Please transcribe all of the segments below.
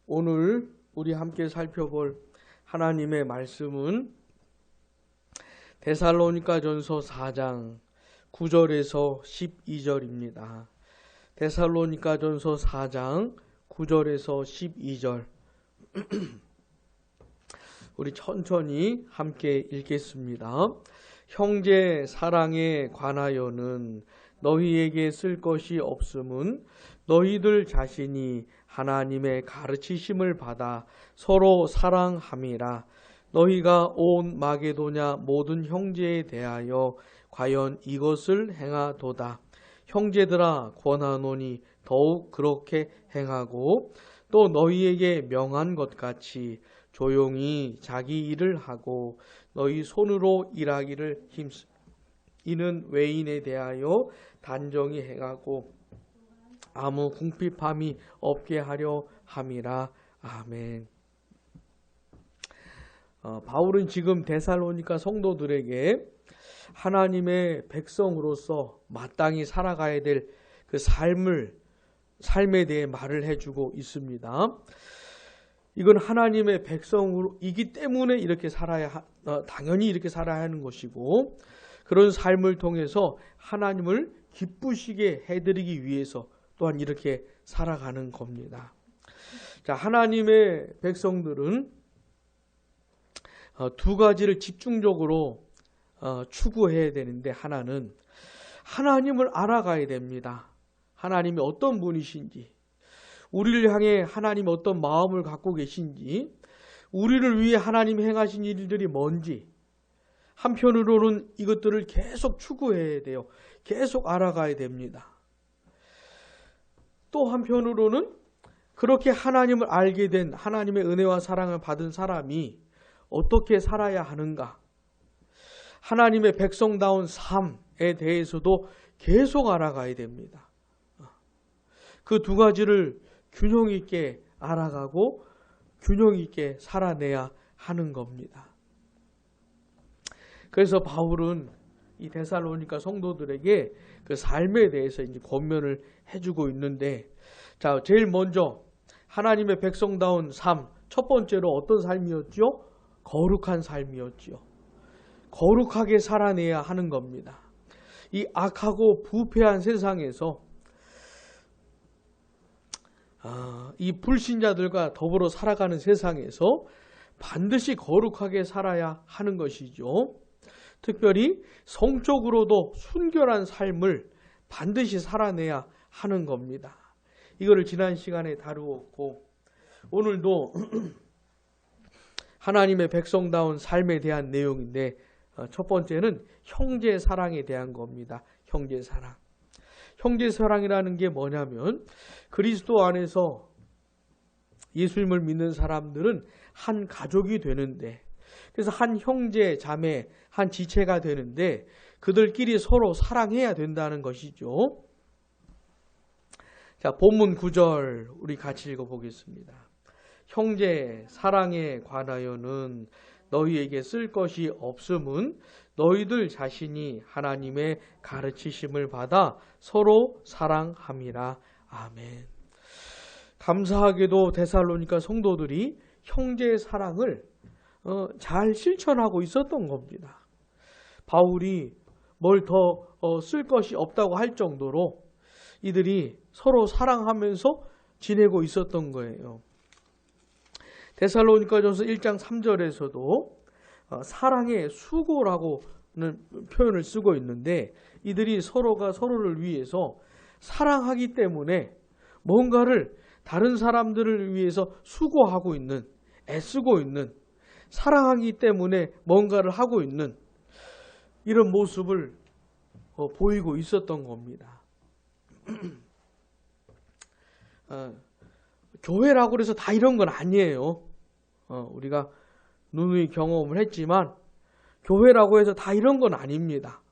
오늘 우리 함께 살펴볼 하나님의 말씀은 데살로니가전서 4장 9절에서 12절입니다. 데살로니가전서 4장 9절에서 12절 우리 천천히 함께 읽겠습니다. 형제 사랑에 관하여는 너희에게 쓸 것이 없음은 너희들 자신이 하나님의 가르치심을 받아 서로 사랑함이라. 너희가 온 마게도냐 모든 형제에 대하여 과연 이것을 행하도다. 형제들아 권하노니 더욱 그렇게 행하고 또 너희에게 명한 것 같이 조용히 자기 일을 하고 너희 손으로 일하기를 힘쓰. 이는 외인에 대하여 단정히 행하고 아무 궁핍함이 없게 하려 함이라. 아멘. 바울은 지금 데살로니가 성도들에게 하나님의 백성으로서 마땅히 살아가야 될 그 삶에 대해 말을 해주고 있습니다. 이건 하나님의 백성이기 때문에 이렇게 당연히 이렇게 살아야 하는 것이고, 그런 삶을 통해서 하나님을 기쁘시게 해드리기 위해서 또한 이렇게 살아가는 겁니다. 자, 하나님의 백성들은 두 가지를 집중적으로 추구해야 되는데, 하나는 하나님을 알아가야 됩니다. 하나님이 어떤 분이신지, 우리를 향해 하나님이 어떤 마음을 갖고 계신지, 우리를 위해 하나님이 행하신 일들이 뭔지, 한편으로는 이것들을 계속 추구해야 돼요. 계속 알아가야 됩니다. 또 한편으로는 그렇게 하나님을 알게 된, 하나님의 은혜와 사랑을 받은 사람이 어떻게 살아야 하는가, 하나님의 백성다운 삶에 대해서도 계속 알아가야 됩니다. 그 두 가지를 균형 있게 알아가고 균형 있게 살아내야 하는 겁니다. 그래서 바울은 이 데살로니가 성도들에게 그 삶에 대해서 이제 권면을 해주고 있는데, 자, 제일 먼저 하나님의 백성다운 삶, 첫 번째로 어떤 삶이었죠? 거룩한 삶이었죠. 거룩하게 살아내야 하는 겁니다. 이 악하고 부패한 세상에서 이 불신자들과 더불어 살아가는 세상에서 반드시 거룩하게 살아야 하는 것이죠. 특별히 성적으로도 순결한 삶을 반드시 살아내야 하는 겁니다. 이거를 지난 시간에 다루었고, 오늘도 하나님의 백성다운 삶에 대한 내용인데, 첫 번째는 형제 사랑에 대한 겁니다. 형제 사랑. 형제 사랑이라는 게 뭐냐면, 그리스도 안에서 예수님을 믿는 사람들은 한 가족이 되는데, 그래서 한 형제, 자매, 한 지체가 되는데 그들끼리 서로 사랑해야 된다는 것이죠. 자, 본문 9절 우리 같이 읽어보겠습니다. 형제 사랑에 관하여는 너희에게 쓸 것이 없음은 너희들 자신이 하나님의 가르치심을 받아 서로 사랑함이라. 아멘. 감사하게도 데살로니가 성도들이 형제의 사랑을 잘 실천하고 있었던 겁니다. 바울이 뭘 더 쓸 것이 없다고 할 정도로 이들이 서로 사랑하면서 지내고 있었던 거예요. 데살로니가전서 1장 3절에서도 사랑의 수고라고는 표현을 쓰고 있는데, 이들이 서로가 서로를 위해서 사랑하기 때문에 뭔가를 다른 사람들을 위해서 수고하고 있는, 애쓰고 있는, 사랑하기 때문에 뭔가를 하고 있는 이런 모습을 보이고 있었던 겁니다. 교회라고 해서 다 이런 건 아니에요. 우리가 누누이 경험을 했지만 교회라고 해서 다 이런 건 아닙니다.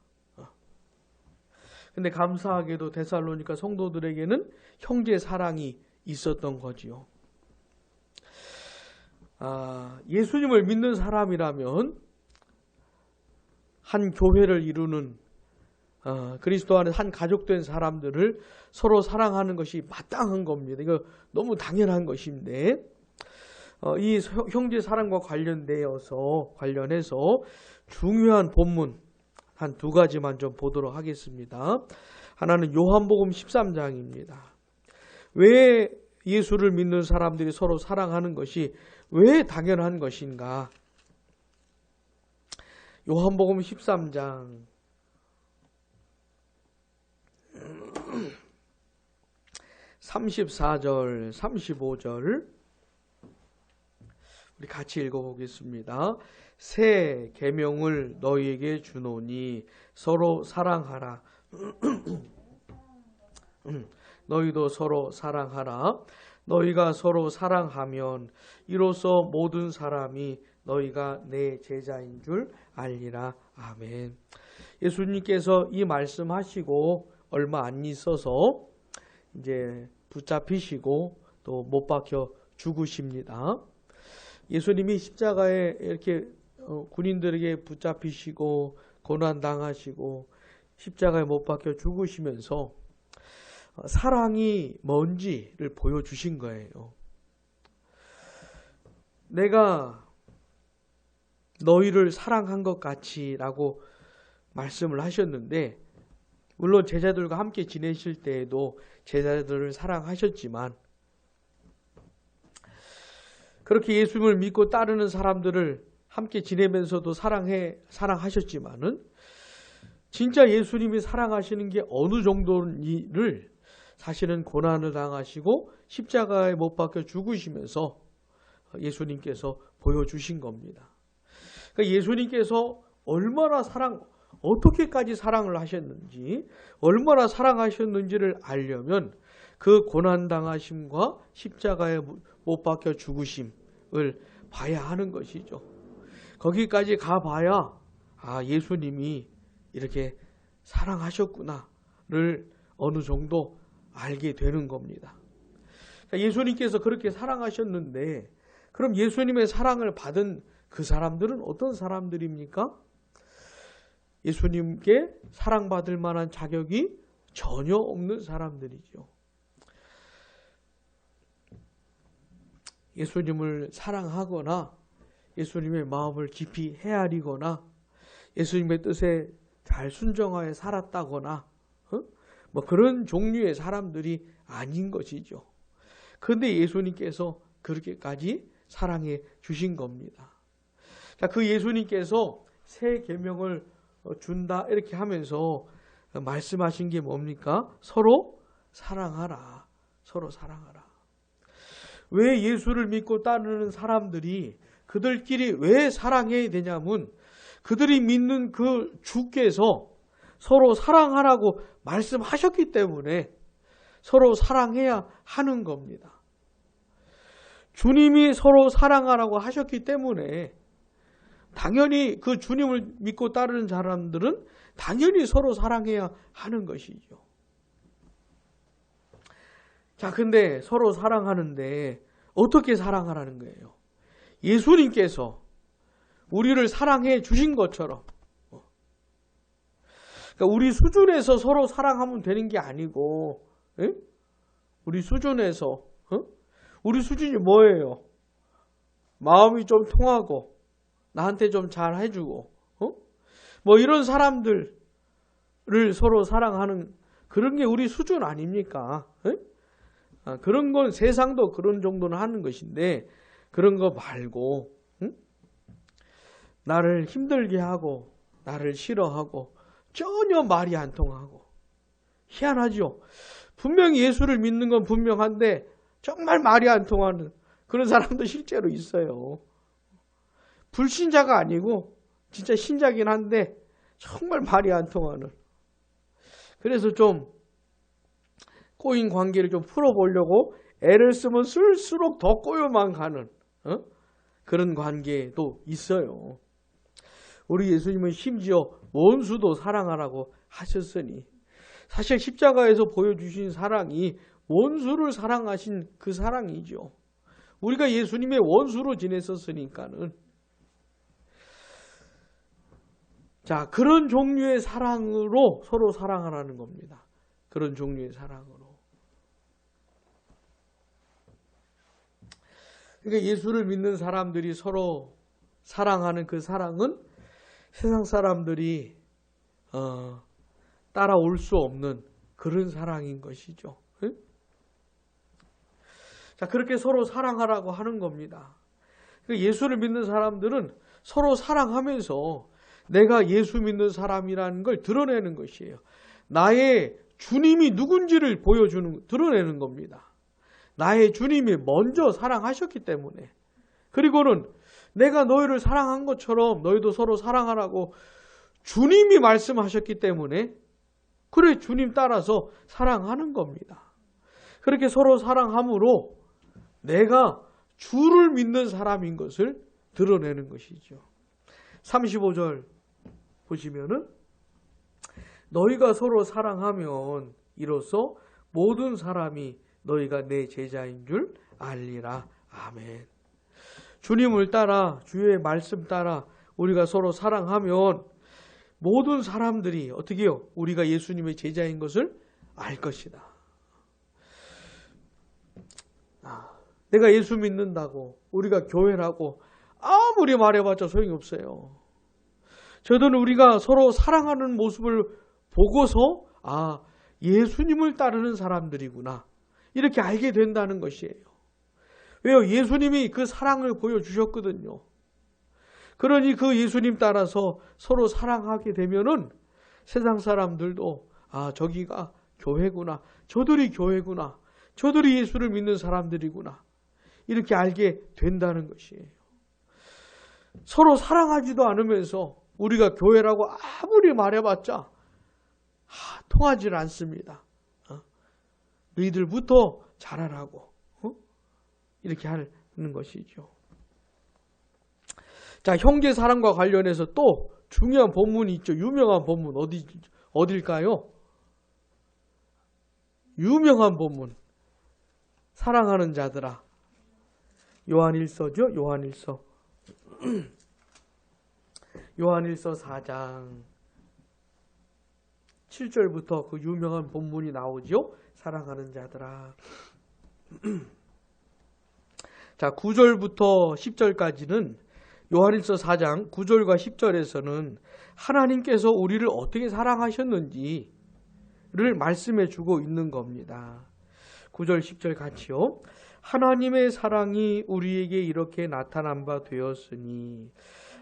근데 감사하게도 데살로니가 성도들에게는 형제 사랑이 있었던 거지요. 예수님을 믿는 사람이라면 한 교회를 이루는 그리스도 안에 한 가족된 사람들을 서로 사랑하는 것이 마땅한 겁니다. 이거 너무 당연한 것인데, 이 형제 사랑과 관련해서 중요한 본문 한 두 가지만 좀 보도록 하겠습니다. 하나는 요한복음 13장입니다. 왜 예수를 믿는 사람들이 서로 사랑하는 것이 왜 당연한 것인가? 요한복음 13장 34절, 35절 우리 같이 읽어보겠습니다. 새 계명을 너희에게 주노니 서로 사랑하라. 너희도 서로 사랑하라. 너희가 서로 사랑하면 이로써 모든 사람이 너희가 내 제자인 줄 알리라. 아멘. 예수님께서 이 말씀하시고 얼마 안 있어서 이제 붙잡히시고 또 못 박혀 죽으십니다. 예수님이 십자가에 이렇게 군인들에게 붙잡히시고 고난당하시고 십자가에 못 박혀 죽으시면서 사랑이 뭔지를 보여주신 거예요. 내가 너희를 사랑한 것 같이 라고 말씀을 하셨는데, 물론 제자들과 함께 지내실 때에도 제자들을 사랑하셨지만, 그렇게 예수님을 믿고 따르는 사람들을 함께 지내면서도 사랑하셨지만은, 진짜 예수님이 사랑하시는 게 어느 정도인지를 사실은 고난을 당하시고 십자가에 못 박혀 죽으시면서 예수님께서 보여주신 겁니다. 그러니까 예수님께서 어떻게까지 사랑을 하셨는지, 얼마나 사랑하셨는지를 알려면 그 고난당하심과 십자가에 못 박혀 죽으심을 봐야 하는 것이죠. 거기까지 가봐야 예수님이 이렇게 사랑하셨구나를 어느 정도 알게 되는 겁니다. 그러니까 예수님께서 그렇게 사랑하셨는데, 그럼 예수님의 사랑을 받은 그 사람들은 어떤 사람들입니까? 예수님께 사랑받을 만한 자격이 전혀 없는 사람들이죠. 예수님을 사랑하거나 예수님의 마음을 깊이 헤아리거나 예수님의 뜻에 잘 순종하여 살았다거나 뭐 그런 종류의 사람들이 아닌 것이죠. 그런데 예수님께서 그렇게까지 사랑해 주신 겁니다. 자, 그 예수님께서 새 계명을 준다 이렇게 하면서 말씀하신 게 뭡니까? 서로 사랑하라. 서로 사랑하라. 왜 예수를 믿고 따르는 사람들이 그들끼리 왜 사랑해야 되냐면, 그들이 믿는 그 주께서 서로 사랑하라고 말씀하셨기 때문에 서로 사랑해야 하는 겁니다. 주님이 서로 사랑하라고 하셨기 때문에 당연히 그 주님을 믿고 따르는 사람들은 당연히 서로 사랑해야 하는 것이죠. 자, 근데 서로 사랑하는데 어떻게 사랑하라는 거예요? 예수님께서 우리를 사랑해 주신 것처럼, 그러니까 우리 수준에서 서로 사랑하면 되는 게 아니고, 우리 수준에서, 우리 수준이 뭐예요? 마음이 좀 통하고 나한테 좀 잘 해주고 뭐 이런 사람들을 서로 사랑하는 그런 게 우리 수준 아닙니까? 그런 건 세상도 그런 정도는 하는 것인데, 그런 거 말고 나를 힘들게 하고 나를 싫어하고 전혀 말이 안 통하고, 희한하죠. 분명히 예수를 믿는 건 분명한데 정말 말이 안 통하는 그런 사람도 실제로 있어요. 불신자가 아니고 진짜 신자긴 한데 정말 말이 안 통하는. 그래서 좀 꼬인 관계를 좀 풀어보려고 애를 쓰면 쓸수록 더 꼬여만 가는 그런 관계도 있어요. 우리 예수님은 심지어 원수도 사랑하라고 하셨으니, 사실 십자가에서 보여주신 사랑이 원수를 사랑하신 그 사랑이죠. 우리가 예수님의 원수로 지냈었으니까는. 자, 그런 종류의 사랑으로 서로 사랑하라는 겁니다. 그런 종류의 사랑으로. 그러니까 예수를 믿는 사람들이 서로 사랑하는 그 사랑은 세상 사람들이 따라올 수 없는 그런 사랑인 것이죠. 응? 자, 그렇게 서로 사랑하라고 하는 겁니다. 그러니까 예수를 믿는 사람들은 서로 사랑하면서 내가 예수 믿는 사람이라는 걸 드러내는 것이에요. 나의 주님이 누군지를 드러내는 겁니다. 나의 주님이 먼저 사랑하셨기 때문에. 그리고는 내가 너희를 사랑한 것처럼 너희도 서로 사랑하라고 주님이 말씀하셨기 때문에 그래 주님 따라서 사랑하는 겁니다. 그렇게 서로 사랑함으로 내가 주를 믿는 사람인 것을 드러내는 것이죠. 35절 보시면은 너희가 서로 사랑하면 이로써 모든 사람이 너희가 내 제자인 줄 알리라. 아멘. 주님을 따라 주의 말씀 따라 우리가 서로 사랑하면 모든 사람들이 어떻게 해요? 우리가 예수님의 제자인 것을 알 것이다. 내가 예수 믿는다고 우리가 교회라고 아무리 말해봤자 소용이 없어요. 저들은 우리가 서로 사랑하는 모습을 보고서 예수님을 따르는 사람들이구나 이렇게 알게 된다는 것이에요. 왜요? 예수님이 그 사랑을 보여주셨거든요. 그러니 그 예수님 따라서 서로 사랑하게 되면은 세상 사람들도 저기가 교회구나, 저들이 교회구나, 저들이 예수를 믿는 사람들이구나 이렇게 알게 된다는 것이에요. 서로 사랑하지도 않으면서 우리가 교회라고 아무리 말해봤자 통하지 않습니다. 너희들부터 잘하라고 이렇게 하는 것이죠. 자, 형제 사랑과 관련해서 또 중요한 본문이 있죠. 유명한 본문 어딜까요? 유명한 본문. 사랑하는 자들아. 요한일서죠. 요한일서. 요한일서 4장 7절부터 그 유명한 본문이 나오죠. 사랑하는 자들아. 자, 9절부터 10절까지는 요한일서 4장 9절과 10절에서는 하나님께서 우리를 어떻게 사랑하셨는지를 말씀해 주고 있는 겁니다. 9절 10절 같이요. 하나님의 사랑이 우리에게 이렇게 나타난 바 되었으니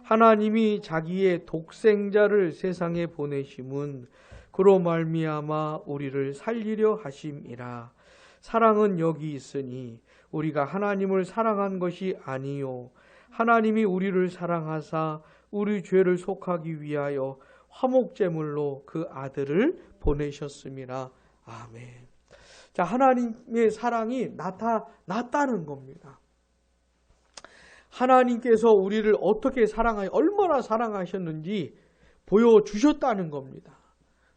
하나님이 자기의 독생자를 세상에 보내심은 그로 말미암아 우리를 살리려 하심이라. 사랑은 여기 있으니 우리가 하나님을 사랑한 것이 아니요 하나님이 우리를 사랑하사 우리 죄를 속하기 위하여 화목제물로 그 아들을 보내셨음이라. 아멘. 자, 하나님의 사랑이 나타났다는 겁니다. 하나님께서 우리를 어떻게 얼마나 사랑하셨는지 보여주셨다는 겁니다.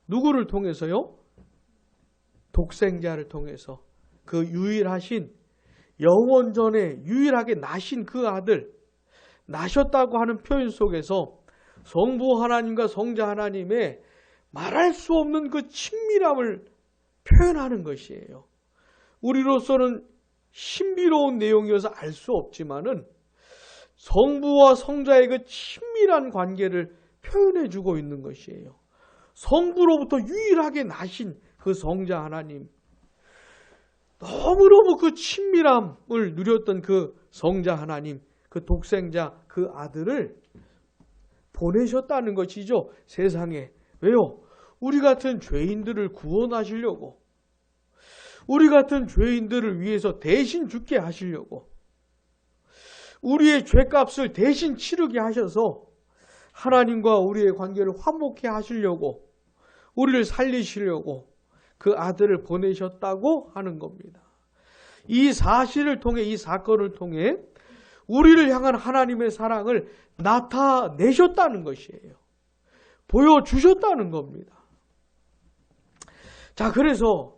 누구를 통해서요? 독생자를 통해서 그 유일하신 영원전에 유일하게 나신 그 아들 나셨다고 하는 표현 속에서 성부 하나님과 성자 하나님의 말할 수 없는 그 친밀함을 표현하는 것이에요. 우리로서는 신비로운 내용이어서 알 수 없지만은 성부와 성자의 그 친밀한 관계를 표현해 주고 있는 것이에요. 성부로부터 유일하게 나신 그 성자 하나님, 너무너무 그 친밀함을 누렸던 그 성자 하나님, 그 독생자 그 아들을 보내셨다는 것이죠. 세상에. 왜요? 우리 같은 죄인들을 구원하시려고, 우리 같은 죄인들을 위해서 대신 죽게 하시려고, 우리의 죄값을 대신 치르게 하셔서 하나님과 우리의 관계를 화목케 하시려고, 우리를 살리시려고 그 아들을 보내셨다고 하는 겁니다. 이 사실을 통해, 이 사건을 통해 우리를 향한 하나님의 사랑을 나타내셨다는 것이에요. 보여주셨다는 겁니다. 자, 그래서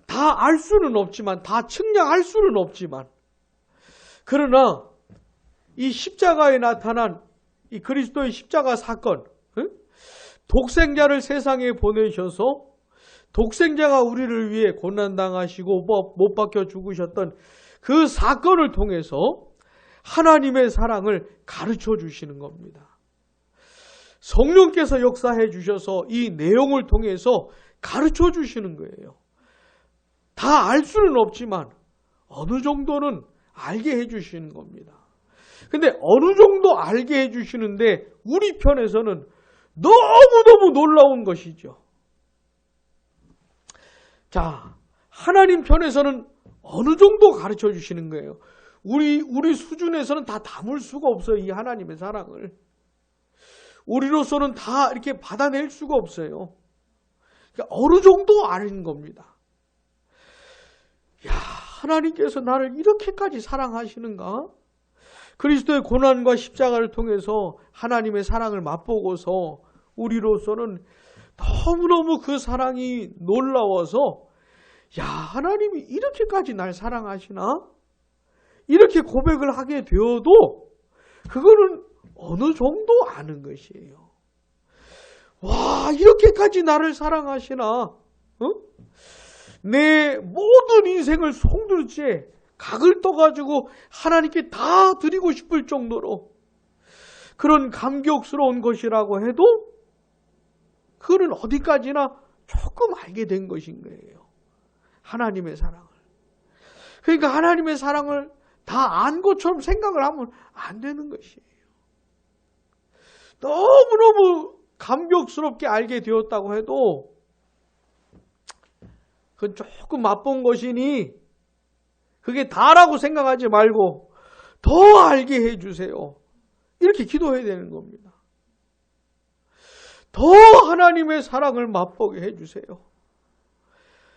다 알 수는 없지만, 다 측량할 수는 없지만, 그러나 이 십자가에 나타난 이 그리스도의 십자가 사건, 독생자를 세상에 보내셔서 독생자가 우리를 위해 고난당하시고 못 박혀 죽으셨던 그 사건을 통해서 하나님의 사랑을 가르쳐 주시는 겁니다. 성령께서 역사해 주셔서 이 내용을 통해서 가르쳐 주시는 거예요. 다 알 수는 없지만 어느 정도는 알게 해 주시는 겁니다. 근데 어느 정도 알게 해 주시는데 우리 편에서는 너무너무 놀라운 것이죠. 자, 하나님 편에서는 어느 정도 가르쳐 주시는 거예요. 우리 수준에서는 다 담을 수가 없어요. 이 하나님의 사랑을. 우리로서는 다 이렇게 받아낼 수가 없어요. 그러니까 어느 정도 아는 겁니다. 야, 하나님께서 나를 이렇게까지 사랑하시는가? 그리스도의 고난과 십자가를 통해서 하나님의 사랑을 맛보고서 우리로서는 너무너무 그 사랑이 놀라워서 야, 하나님이 이렇게까지 날 사랑하시나? 이렇게 고백을 하게 되어도 그거는 어느 정도 아는 것이에요. 와, 이렇게까지 나를 사랑하시나? 어? 내 모든 인생을 송두리째 각을 떠가지고 하나님께 다 드리고 싶을 정도로 그런 감격스러운 것이라고 해도 그거는 어디까지나 조금 알게 된 것인 거예요. 하나님의 사랑을. 그러니까 하나님의 사랑을 다 안 것처럼 생각을 하면 안 되는 것이에요. 너무너무 감격스럽게 알게 되었다고 해도 그건 조금 맛본 것이니 그게 다라고 생각하지 말고 더 알게 해주세요. 이렇게 기도해야 되는 겁니다. 더 하나님의 사랑을 맛보게 해주세요.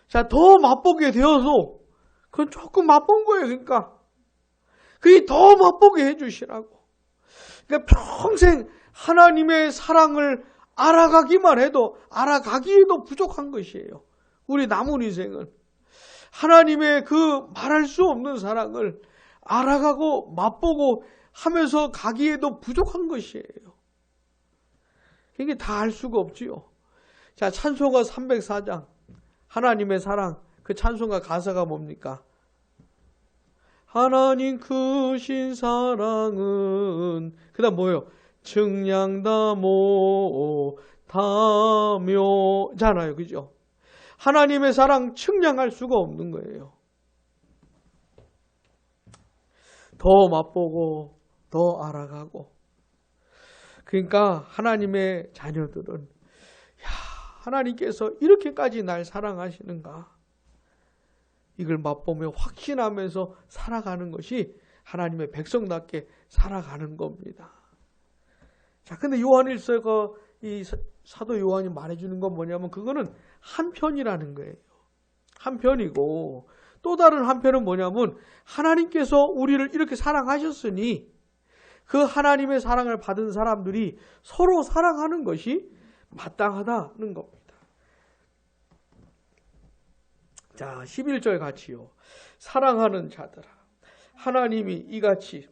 자, 더 맛보게 되어서 그건 조금 맛본 거예요. 그러니까 그게 더 맛보게 해주시라고. 그러니까 평생 하나님의 사랑을 알아가기만 해도 알아가기에도 부족한 것이에요. 우리 남은 인생은 하나님의 그 말할 수 없는 사랑을 알아가고 맛보고 하면서 가기에도 부족한 것이에요. 이게 다 알 수가 없지요. 자, 찬송가 304장 하나님의 사랑, 그 찬송가 가사가 뭡니까? 하나님 크신 사랑은 그 다음 뭐예요? 측량다모 다묘잖아요. 그죠? 하나님의 사랑 측량할 수가 없는 거예요. 더 맛보고 더 알아가고. 그러니까 하나님의 자녀들은 야, 하나님께서 이렇게까지 날 사랑하시는가? 이걸 맛보며 확신하면서 살아가는 것이 하나님의 백성답게 살아가는 겁니다. 자, 근데 요한일서가 이 사도 요한이 말해주는 건 뭐냐면 그거는 한편이라는 거예요. 한편이고 또 다른 한편은 뭐냐면 하나님께서 우리를 이렇게 사랑하셨으니 그 하나님의 사랑을 받은 사람들이 서로 사랑하는 것이 마땅하다는 겁니다. 자, 11절 같이요. 사랑하는 자들아, 하나님이 이같이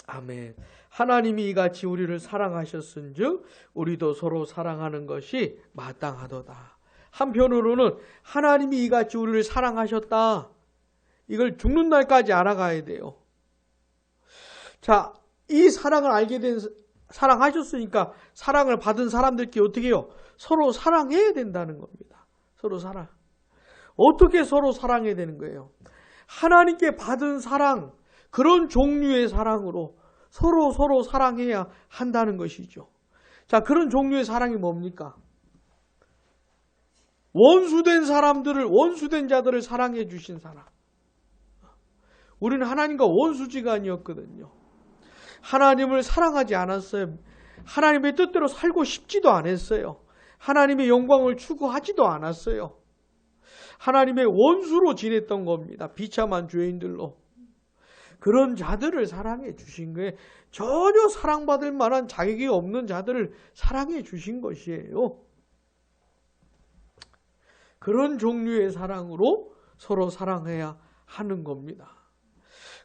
아멘. 하나님이 이같이 우리를 사랑하셨은즉 우리도 서로 사랑하는 것이 마땅하도다. 한편으로는 하나님이 이같이 우리를 사랑하셨다. 이걸 죽는 날까지 알아가야 돼요. 자, 이 사랑을 알게 된 사랑하셨으니까 사랑을 받은 사람들끼리 어떻게 해요? 서로 사랑해야 된다는 겁니다. 서로 사랑. 어떻게 서로 사랑해야 되는 거예요? 하나님께 받은 사랑, 그런 종류의 사랑으로 서로 사랑해야 한다는 것이죠. 자, 그런 종류의 사랑이 뭡니까? 원수된 자들을 사랑해 주신 사랑. 우리는 하나님과 원수지간이었거든요. 하나님을 사랑하지 않았어요. 하나님의 뜻대로 살고 싶지도 않았어요. 하나님의 영광을 추구하지도 않았어요. 하나님의 원수로 지냈던 겁니다. 비참한 죄인들로. 그런 자들을 사랑해 주신 거예요. 전혀 사랑받을 만한 자격이 없는 자들을 사랑해 주신 것이에요. 그런 종류의 사랑으로 서로 사랑해야 하는 겁니다.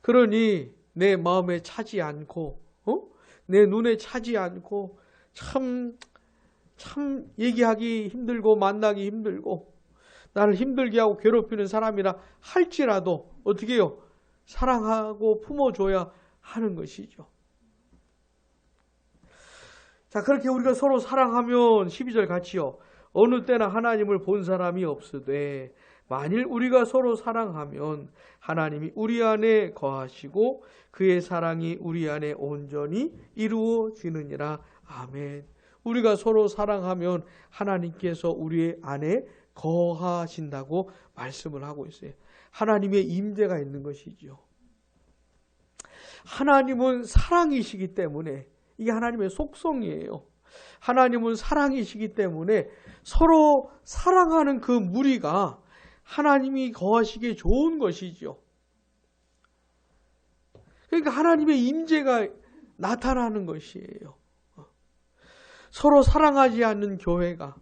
그러니 내 마음에 차지 않고 내 눈에 차지 않고 참 얘기하기 힘들고 만나기 힘들고 나를 힘들게 하고 괴롭히는 사람이라 할지라도 어떻게 해요? 사랑하고 품어줘야 하는 것이죠. 자, 그렇게 우리가 서로 사랑하면 12절 같이요. 어느 때나 하나님을 본 사람이 없으되 만일 우리가 서로 사랑하면 하나님이 우리 안에 거하시고 그의 사랑이 우리 안에 온전히 이루어지느니라. 아멘. 우리가 서로 사랑하면 하나님께서 우리 안에 거하신다고 말씀을 하고 있어요. 하나님의 임재가 있는 것이죠. 하나님은 사랑이시기 때문에 이게 하나님의 속성이에요. 하나님은 사랑이시기 때문에 서로 사랑하는 그 무리가 하나님이 거하시기에 좋은 것이죠. 그러니까 하나님의 임재가 나타나는 것이에요. 서로 사랑하지 않는 교회가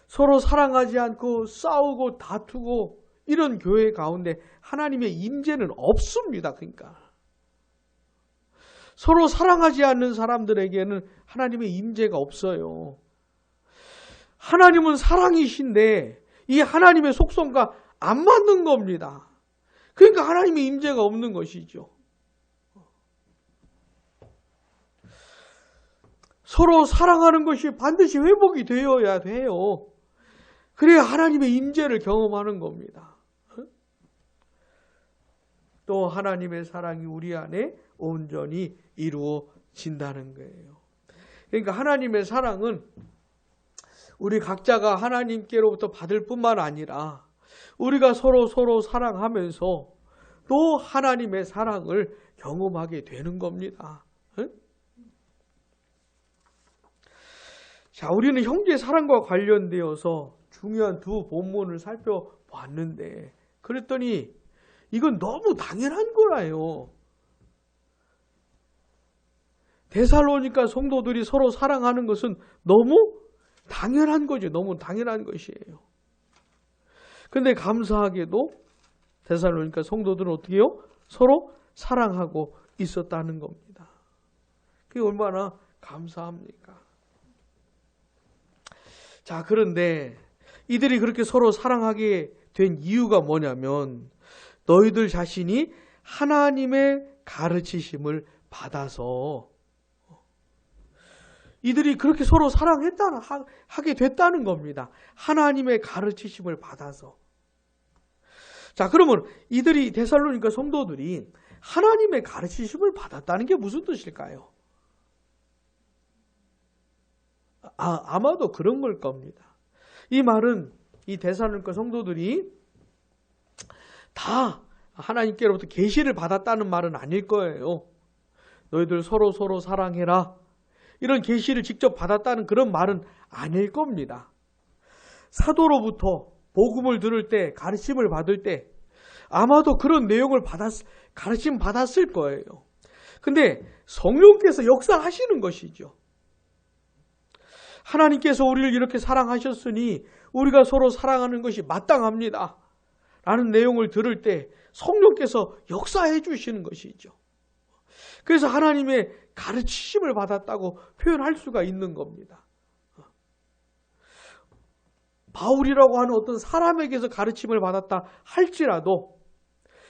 서로 사랑하지 않고 싸우고 다투고 이런 교회 가운데 하나님의 임재는 없습니다. 그러니까 서로 사랑하지 않는 사람들에게는 하나님의 임재가 없어요. 하나님은 사랑이신데 이 하나님의 속성과 안 맞는 겁니다. 그러니까 하나님의 임재가 없는 것이죠. 서로 사랑하는 것이 반드시 회복이 되어야 돼요. 그래야 하나님의 임재를 경험하는 겁니다. 또 하나님의 사랑이 우리 안에 온전히 이루어진다는 거예요. 그러니까 하나님의 사랑은 우리 각자가 하나님께로부터 받을 뿐만 아니라 우리가 서로 사랑하면서 또 하나님의 사랑을 경험하게 되는 겁니다. 자, 우리는 형제 사랑과 관련되어서 중요한 두 본문을 살펴봤는데 그랬더니 이건 너무 당연한 거라요. 데살로니가 성도들이 서로 사랑하는 것은 너무 당연한 거죠. 너무 당연한 것이에요. 근데 감사하게도 데살로니가 성도들은 어떻게 해요? 서로 사랑하고 있었다는 겁니다. 그게 얼마나 감사합니까? 자, 그런데 이들이 그렇게 서로 사랑하게 된 이유가 뭐냐면 너희들 자신이 하나님의 가르치심을 받아서 이들이 그렇게 서로 하게 됐다는 겁니다. 하나님의 가르치심을 받아서. 자, 그러면 이들이 데살로니가 성도들이 하나님의 가르치심을 받았다는 게 무슨 뜻일까요? 아마도 그런 걸 겁니다. 이 말은 이 데살로니가 성도들이 다 하나님께로부터 계시를 받았다는 말은 아닐 거예요. 너희들 서로 사랑해라. 이런 계시를 직접 받았다는 그런 말은 아닐 겁니다. 사도로부터 복음을 들을 때, 가르침을 받을 때 아마도 그런 내용을 가르침 받았을 거예요. 근데 성령께서 역사하시는 것이죠. 하나님께서 우리를 이렇게 사랑하셨으니 우리가 서로 사랑하는 것이 마땅합니다. 라는 내용을 들을 때 성령께서 역사해 주시는 것이죠. 그래서 하나님의 가르치심을 받았다고 표현할 수가 있는 겁니다. 바울이라고 하는 어떤 사람에게서 가르침을 받았다 할지라도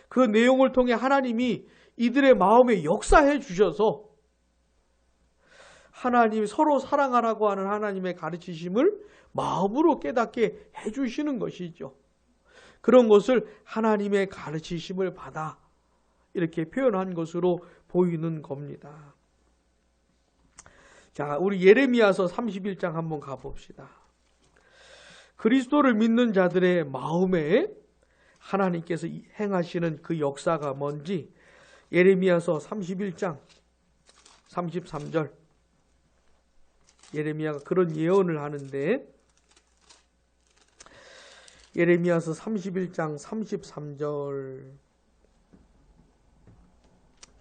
그 내용을 통해 하나님이 이들의 마음에 역사해 주셔서 하나님이 서로 사랑하라고 하는 하나님의 가르치심을 마음으로 깨닫게 해주시는 것이죠. 그런 것을 하나님의 가르치심을 받아 이렇게 표현한 것으로 보이는 겁니다. 자, 우리 예레미야서 31장 한번 가봅시다. 그리스도를 믿는 자들의 마음에 하나님께서 행하시는 그 역사가 뭔지 예레미야서 31장 33절 예레미야가 그런 예언을 하는데 예레미야서 31장 33절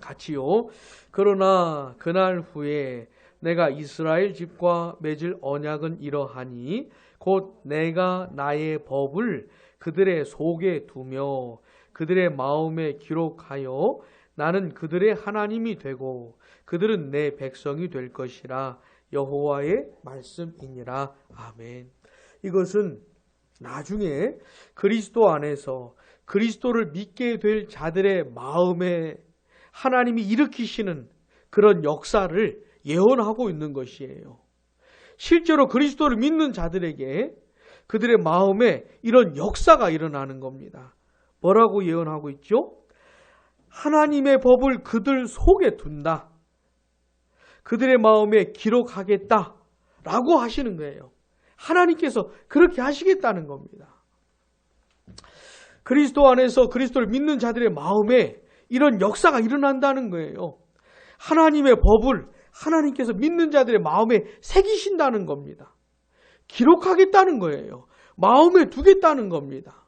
같이요. 그러나 그날 후에 내가 이스라엘 집과 맺을 언약은 이러하니 곧 내가 나의 법을 그들의 속에 두며 그들의 마음에 기록하여 나는 그들의 하나님이 되고 그들은 내 백성이 될 것이라 여호와의 말씀이니라. 아멘. 이것은 나중에 그리스도 안에서 그리스도를 믿게 될 자들의 마음에 하나님이 일으키시는 그런 역사를 예언하고 있는 것이에요. 실제로 그리스도를 믿는 자들에게 그들의 마음에 이런 역사가 일어나는 겁니다. 뭐라고 예언하고 있죠? 하나님의 법을 그들 속에 둔다. 그들의 마음에 기록하겠다. 라고 하시는 거예요. 하나님께서 그렇게 하시겠다는 겁니다. 그리스도 안에서 그리스도를 믿는 자들의 마음에 이런 역사가 일어난다는 거예요. 하나님의 법을 하나님께서 믿는 자들의 마음에 새기신다는 겁니다. 기록하겠다는 거예요. 마음에 두겠다는 겁니다.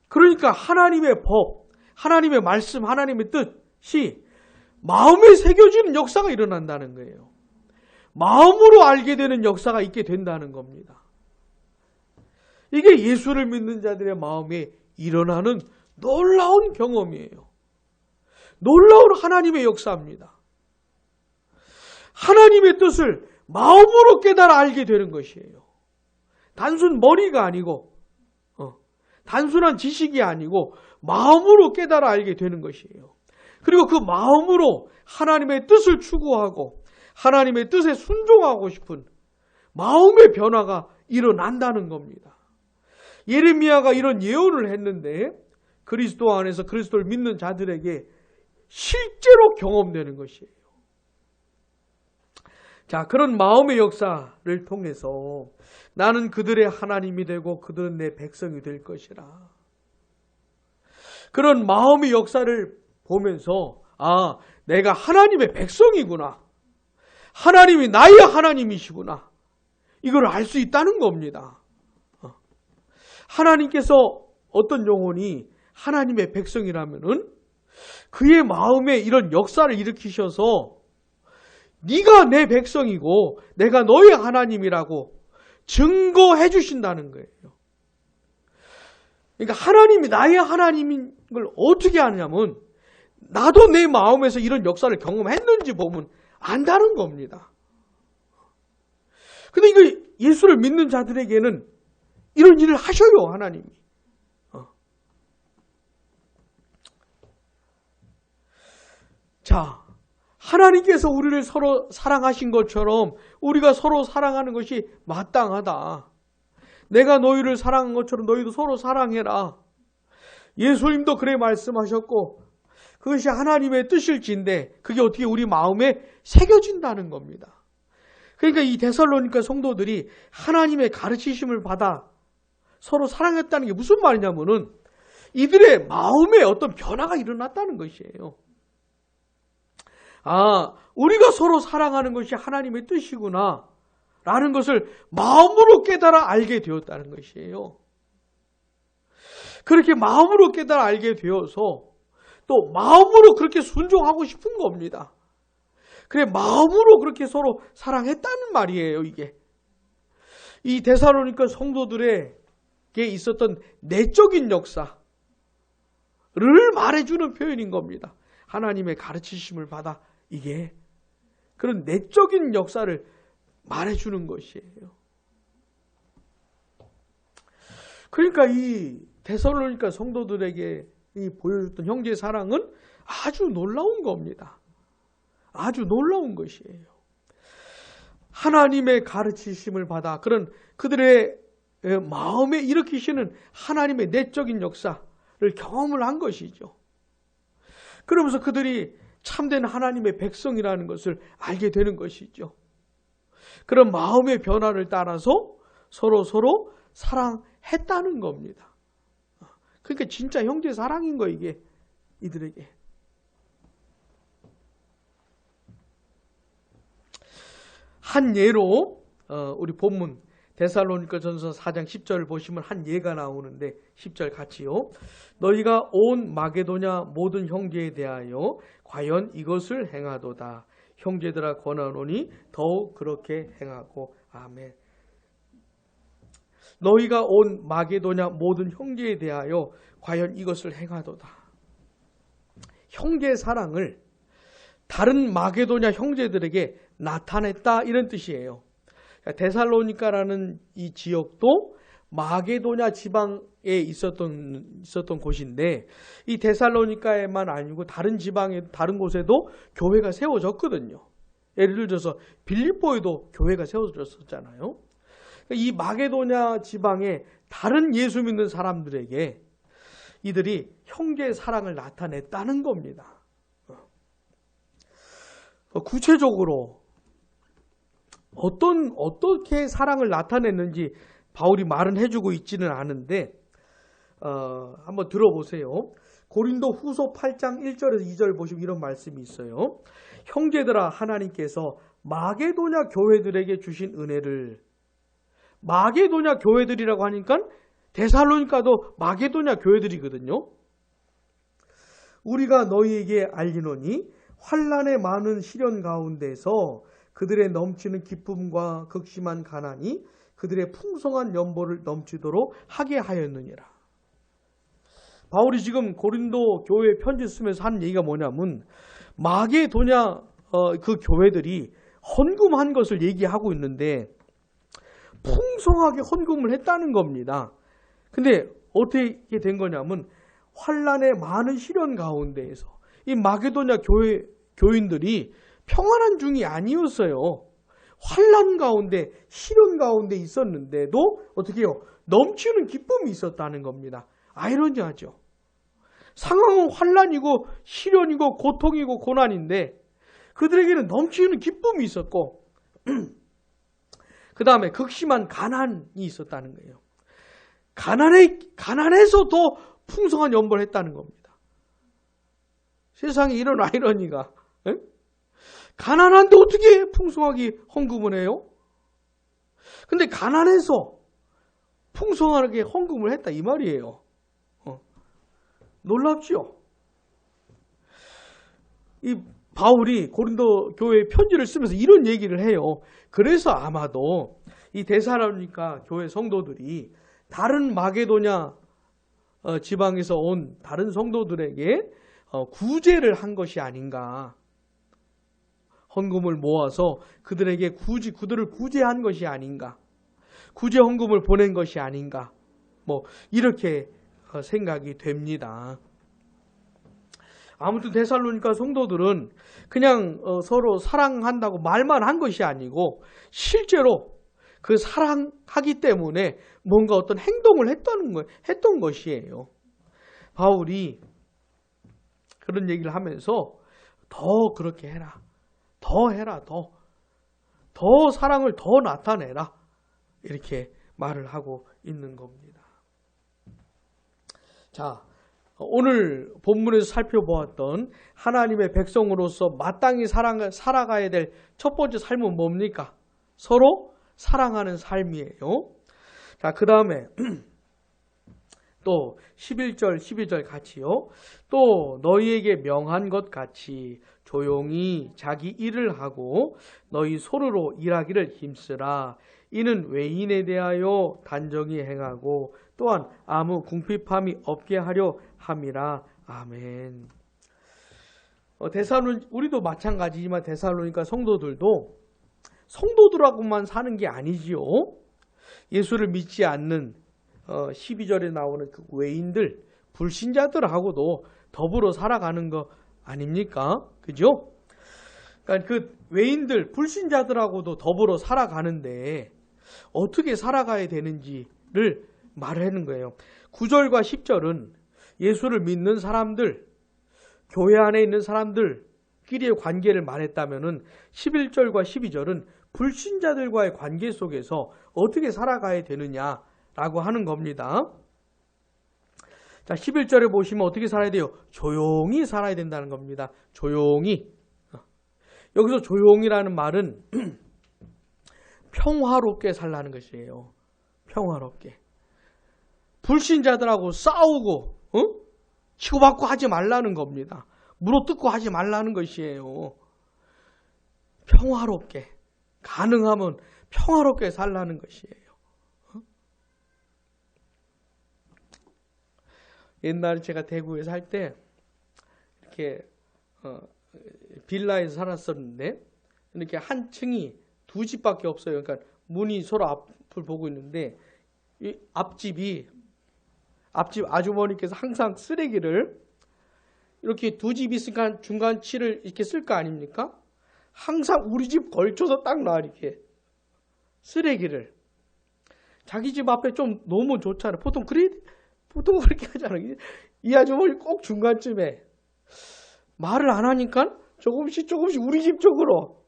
그러니까 하나님의 법, 하나님의 말씀, 하나님의 뜻이 마음에 새겨지는 역사가 일어난다는 거예요. 마음으로 알게 되는 역사가 있게 된다는 겁니다. 이게 예수를 믿는 자들의 마음에 일어나는 놀라운 경험이에요. 놀라운 하나님의 역사입니다. 하나님의 뜻을 마음으로 깨달아 알게 되는 것이에요. 단순 머리가 아니고 단순한 지식이 아니고 마음으로 깨달아 알게 되는 것이에요. 그리고 그 마음으로 하나님의 뜻을 추구하고 하나님의 뜻에 순종하고 싶은 마음의 변화가 일어난다는 겁니다. 예레미야가 이런 예언을 했는데 그리스도 안에서 그리스도를 믿는 자들에게 실제로 경험되는 것이에요. 자, 그런 마음의 역사를 통해서 나는 그들의 하나님이 되고 그들은 내 백성이 될 것이라. 그런 마음의 역사를 보면서 내가 하나님의 백성이구나. 하나님이 나의 하나님이시구나. 이걸 알 수 있다는 겁니다. 하나님께서 어떤 영혼이 하나님의 백성이라면은 그의 마음에 이런 역사를 일으키셔서 네가 내 백성이고 내가 너의 하나님이라고 증거해 주신다는 거예요. 그러니까 하나님이 나의 하나님인 걸 어떻게 아느냐면 나도 내 마음에서 이런 역사를 경험했는지 보면 안다는 겁니다. 근데 이거 예수를 믿는 자들에게는 이런 일을 하셔요, 하나님이. 자, 하나님께서 우리를 서로 사랑하신 것처럼 우리가 서로 사랑하는 것이 마땅하다. 내가 너희를 사랑한 것처럼 너희도 서로 사랑해라. 예수님도 그래 말씀하셨고 그것이 하나님의 뜻일진데 그게 어떻게 우리 마음에 새겨진다는 겁니다. 그러니까 이 데살로니가 성도들이 하나님의 가르치심을 받아 서로 사랑했다는 게 무슨 말이냐면은 이들의 마음에 어떤 변화가 일어났다는 것이에요. 우리가 서로 사랑하는 것이 하나님의 뜻이구나 라는 것을 마음으로 깨달아 알게 되었다는 것이에요. 그렇게 마음으로 깨달아 알게 되어서 또 마음으로 그렇게 순종하고 싶은 겁니다. 그래 마음으로 그렇게 서로 사랑했다는 말이에요. 이게 이 데살로니가 성도들에게 있었던 내적인 역사를 말해주는 표현인 겁니다. 하나님의 가르치심을 받아 이게 그런 내적인 역사를 말해주는 것이에요. 그러니까 이 데살로니가 성도들에게 이 보여줬던 형제의 사랑은 아주 놀라운 겁니다. 아주 놀라운 것이에요. 하나님의 가르치심을 받아 그런 그들의 마음에 일으키시는 하나님의 내적인 역사를 경험을 한 것이죠. 그러면서 그들이 참된 하나님의 백성이라는 것을 알게 되는 것이죠. 그런 마음의 변화를 따라서 서로 사랑했다는 겁니다. 그러니까 진짜 형제 사랑인 거 이게 이들에게. 한 예로 우리 본문 데살로니가전서 4장 10절을 보시면 한 예가 나오는데 10절 같이요. 너희가 온 마게도냐 모든 형제에 대하여 과연 이것을 행하도다. 형제들아 권하노니 더욱 그렇게 행하고. 아멘. 너희가 온 마게도냐 모든 형제에 대하여 과연 이것을 행하도다. 형제 사랑을 다른 마게도냐 형제들에게 나타냈다 이런 뜻이에요. 데살로니가라는 이 지역도 마게도냐 지방에 있었던 곳인데 이 데살로니가에만 아니고 다른 지방에 다른 곳에도 교회가 세워졌거든요. 예를 들어서 빌립보에도 교회가 세워졌었잖아요. 이 마게도냐 지방의 다른 예수 믿는 사람들에게 이들이 형제의 사랑을 나타냈다는 겁니다. 구체적으로 어떻게 사랑을 나타냈는지 바울이 말은 해주고 있지는 않은데 한번 들어보세요. 고린도 후서 8장 1절에서 2절 보시면 이런 말씀이 있어요. 형제들아, 하나님께서 마게도냐 교회들에게 주신 은혜를, 마게도냐 교회들이라고 하니까 데살로니가도 마게도냐 교회들이거든요. 우리가 너희에게 알리노니 환난의 많은 시련 가운데서 그들의 넘치는 기쁨과 극심한 가난이 그들의 풍성한 연보를 넘치도록 하게 하였느니라. 바울이 지금 고린도 교회에 편지 쓰면서 하는 얘기가 뭐냐면 마게도냐 그 교회들이 헌금한 것을 얘기하고 있는데 풍성하게 헌금을 했다는 겁니다. 근데 어떻게 된 거냐면 환난의 많은 시련 가운데에서 이 마게도냐 교인들이 평안한 중이 아니었어요. 환난 가운데, 시련 가운데 있었는데도 어떻게 해요? 넘치는 기쁨이 있었다는 겁니다. 아이러니하죠. 상황은 환난이고 시련이고 고통이고 고난인데 그들에게는 넘치는 기쁨이 있었고 그 다음에 극심한 가난이 있었다는 거예요. 가난해서도 풍성한 연보를 했다는 겁니다. 세상에 이런 아이러니가. 에? 가난한데 어떻게 풍성하게 헌금을 해요? 근데 가난해서 풍성하게 헌금을 했다 이 말이에요. 놀랍죠? 이 바울이 고린도 교회에 편지를 쓰면서 이런 얘기를 해요. 그래서 아마도 이 데살로니가 교회 성도들이 다른 마게도냐 지방에서 온 다른 성도들에게 구제를 한 것이 아닌가. 헌금을 모아서 그들에게 그들을 구제한 것이 아닌가. 구제 헌금을 보낸 것이 아닌가. 뭐 이렇게 생각이 됩니다. 아무튼 데살로니가 성도들은 그냥 서로 사랑한다고 말만 한 것이 아니고 실제로 그 사랑하기 때문에 뭔가 어떤 행동을 했던 것이에요. 바울이 그런 얘기를 하면서 더 그렇게 해라. 더 해라. 더 사랑을 더 나타내라. 이렇게 말을 하고 있는 겁니다. 자, 오늘 본문에서 살펴보았던 하나님의 백성으로서 마땅히 살아가야 될 첫 번째 삶은 뭡니까? 서로 사랑하는 삶이에요. 자, 그 다음에 또 11절, 12절 같이요. 또 너희에게 명한 것 같이 조용히 자기 일을 하고 너희 손으로 일하기를 힘쓰라. 이는 외인에 대하여 단정히 행하고 또한 아무 궁핍함이 없게 하려 함이라. 아멘. 우리도 마찬가지지만 데살로니가 성도들도 성도들하고만 사는 게 아니지요. 예수를 믿지 않는 12절에 나오는 그 외인들, 불신자들하고도 더불어 살아가는 거 아닙니까? 그죠? 그러니까 그 외인들, 불신자들하고도 더불어 살아가는데 어떻게 살아가야 되는지를 말하는 거예요. 9절과 10절은 예수를 믿는 사람들, 교회 안에 있는 사람들끼리의 관계를 말했다면은 11절과 12절은 불신자들과의 관계 속에서 어떻게 살아가야 되느냐라고 하는 겁니다. 자, 11절에 보시면 어떻게 살아야 돼요? 조용히 살아야 된다는 겁니다. 조용히. 여기서 조용히라는 말은 평화롭게 살라는 것이에요. 평화롭게. 불신자들하고 싸우고 치고받고 하지 말라는 겁니다. 물어뜯고 하지 말라는 것이에요. 평화롭게. 가능하면 평화롭게 살라는 것이에요. 옛날에 제가 대구에 살 때 이렇게 빌라에서 살았었는데 이렇게 한 층이 두 집밖에 없어요. 그러니까 문이 서로 앞을 보고 있는데 이 앞집 아주머니께서 항상 쓰레기를 이렇게 두 집 있으니까 중간치를 이렇게 쓸 거 아닙니까? 항상 우리 집 걸쳐서 딱 놔, 이렇게. 쓰레기를. 자기 집 앞에 좀 놓으면 좋잖아요. 보통 그렇게 하잖아요. 이 아주머니 꼭 중간쯤에. 말을 안 하니까 조금씩 우리 집 쪽으로.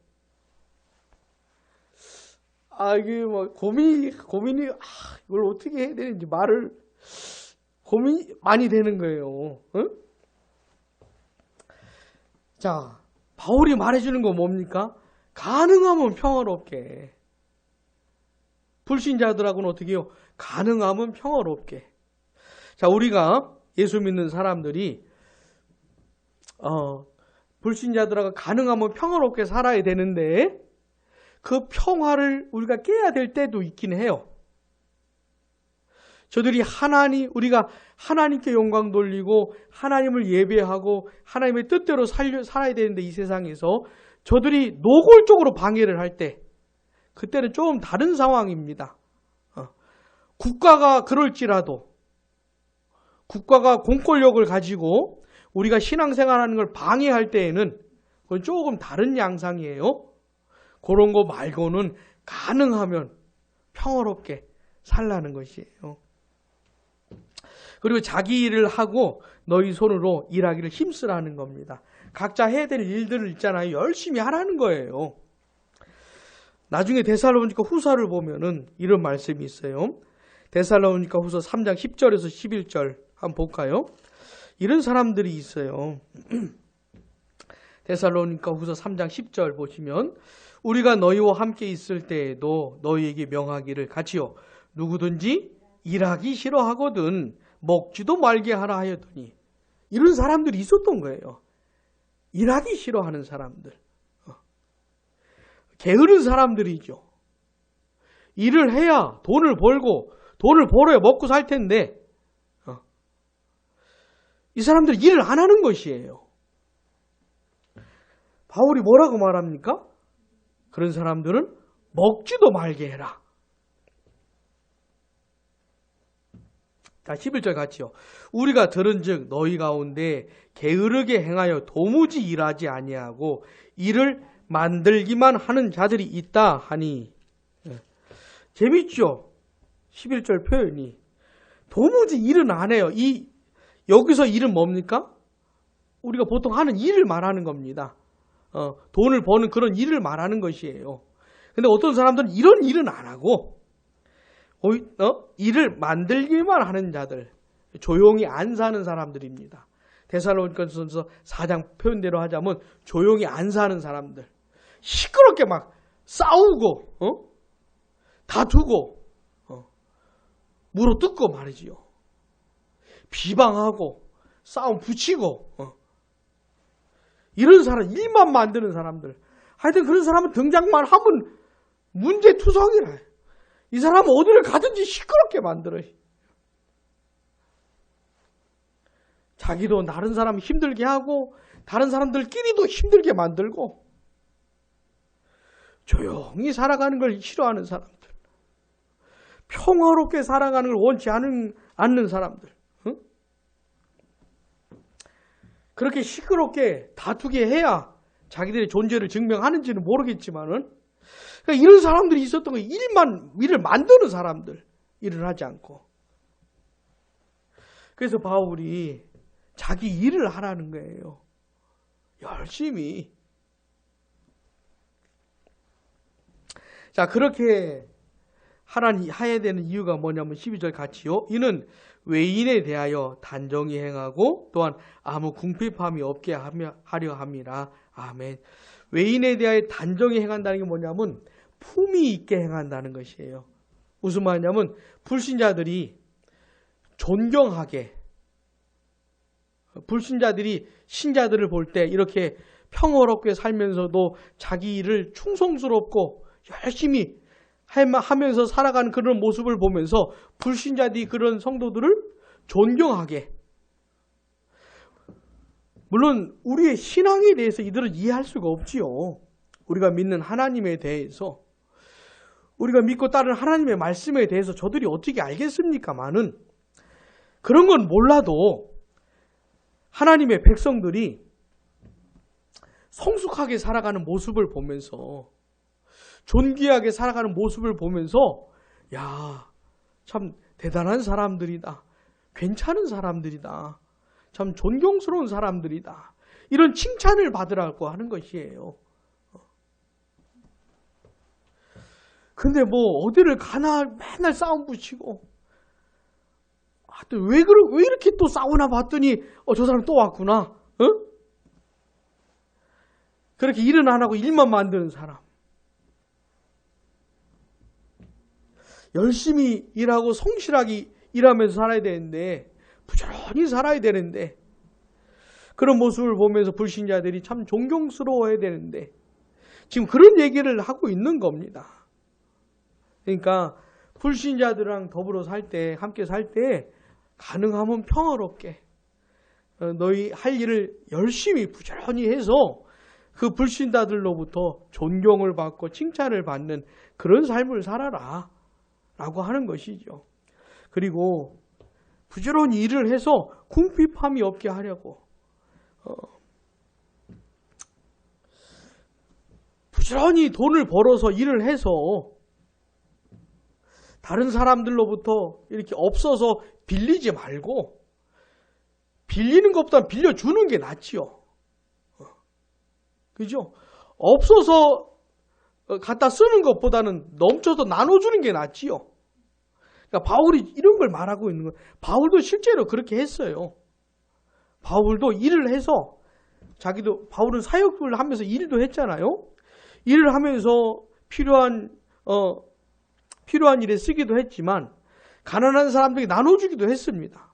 이게 뭐 고민이, 이걸 어떻게 해야 되는지 고민이 많이 되는 거예요. 응? 자, 바울이 말해주는 건 뭡니까? 가능하면 평화롭게. 불신자들하고는 어떻게 해요? 가능하면 평화롭게. 자, 우리가 예수 믿는 사람들이 불신자들하고 가능하면 평화롭게 살아야 되는데 그 평화를 우리가 깨야 될 때도 있긴 해요. 저들이 우리가 하나님께 영광 돌리고 하나님을 예배하고 하나님의 뜻대로 살아야 되는데 이 세상에서 저들이 노골적으로 방해를 할 때 그때는 좀 다른 상황입니다. 국가가 그럴지라도 국가가 공권력을 가지고 우리가 신앙생활하는 걸 방해할 때에는 그건 조금 다른 양상이에요. 그런 거 말고는 가능하면 평화롭게 살라는 것이에요. 그리고 자기 일을 하고 너희 손으로 일하기를 힘쓰라는 겁니다. 각자 해야 될 일들을 있잖아요. 열심히 하라는 거예요. 나중에 데살로니가 후서를 보면은 이런 말씀이 있어요. 데살로니가 후서 3장 10절에서 11절 한번 볼까요? 이런 사람들이 있어요. 데살로니가 후서 3장 10절 보시면 우리가 너희와 함께 있을 때에도 너희에게 명하기를 같이요. 누구든지 일하기 싫어하거든 먹지도 말게 하라 하였더니 이런 사람들이 있었던 거예요. 일하기 싫어하는 사람들. 게으른 사람들이죠. 일을 해야 돈을 벌어야 먹고 살 텐데 이 사람들이 일을 안 하는 것이에요. 바울이 뭐라고 말합니까? 그런 사람들은 먹지도 말게 해라. 자, 11절 같이요. 우리가 들은즉 너희 가운데 게으르게 행하여 도무지 일하지 아니하고 일을 만들기만 하는 자들이 있다 하니. 재밌죠? 11절 표현이. 도무지 일은 안 해요. 여기서 일은 뭡니까? 우리가 보통 하는 일을 말하는 겁니다. 돈을 버는 그런 일을 말하는 것이에요. 근데 어떤 사람들은 이런 일은 안 하고 일을 만들기만 하는 자들, 조용히 안 사는 사람들입니다. 데살로니가전서 4장 표현대로 하자면 조용히 안 사는 사람들, 시끄럽게 막 싸우고 다투고 물어뜯고 말이지요. 비방하고 싸움 붙이고 이런 사람, 일만 만드는 사람들. 하여튼 그런 사람은 등장만 하면 문제투성이라. 이 사람은 어디를 가든지 시끄럽게 만들어. 자기도 다른 사람 힘들게 하고 다른 사람들끼리도 힘들게 만들고 조용히 살아가는 걸 싫어하는 사람들. 평화롭게 살아가는 걸 원치 않는 사람들. 그렇게 시끄럽게 다투게 해야 자기들의 존재를 증명하는지는 모르겠지만은 그러니까 이런 사람들이 있었던 거예요. 일을 만드는 사람들. 일을 하지 않고. 그래서 바울이 자기 일을 하라는 거예요. 열심히. 자, 그렇게 해야 되는 이유가 뭐냐면 12절 같이요. 이는 외인에 대하여 단정히 행하고 또한 아무 궁핍함이 없게 하려 함이라. 아멘. 외인에 대하여 단정히 행한다는 게 뭐냐면 품위 있게 행한다는 것이에요. 무슨 말이냐면 불신자들이 존경하게, 불신자들이 신자들을 볼 때 이렇게 평화롭게 살면서도 자기 일을 충성스럽고 열심히 하면서 살아가는 그런 모습을 보면서 불신자들이 그런 성도들을 존경하게. 물론 우리의 신앙에 대해서 이들은 이해할 수가 없지요. 우리가 믿는 하나님에 대해서 우리가 믿고 따르는 하나님의 말씀에 대해서 저들이 어떻게 알겠습니까마는 그런 건 몰라도 하나님의 백성들이 성숙하게 살아가는 모습을 보면서 존귀하게 살아가는 모습을 보면서 야, 참 대단한 사람들이다. 괜찮은 사람들이다. 참 존경스러운 사람들이다. 이런 칭찬을 받으라고 하는 것이에요. 근데 뭐 어디를 가나 맨날 싸움 붙이고 왜 이렇게 또 싸우나 봤더니 저 사람 또 왔구나. 그렇게 일은 안 하고 일만 만드는 사람. 열심히 일하고 성실하게 일하면서 살아야 되는데 부지런히 살아야 되는데 그런 모습을 보면서 불신자들이 참 존경스러워야 되는데 지금 그런 얘기를 하고 있는 겁니다. 그러니까 불신자들이랑 더불어 살 때, 함께 살 때 가능하면 평화롭게 너희 할 일을 열심히 부지런히 해서 그 불신자들로부터 존경을 받고 칭찬을 받는 그런 삶을 살아라 라고 하는 것이죠. 그리고 부지런히 일을 해서 궁핍함이 없게 하려고 부지런히 돈을 벌어서 일을 해서 다른 사람들로부터 이렇게 없어서 빌리지 말고 빌리는 것보다 빌려주는 게 낫지요. 그죠? 없어서 갖다 쓰는 것보다는 넘쳐서 나눠주는 게 낫지요. 그러니까 바울이 이런 걸 말하고 있는 거예요. 바울도 실제로 그렇게 했어요. 바울도 일을 해서 바울은 사역을 하면서 일도 했잖아요. 일을 하면서 필요한 일에 쓰기도 했지만 가난한 사람들에게 나눠주기도 했습니다.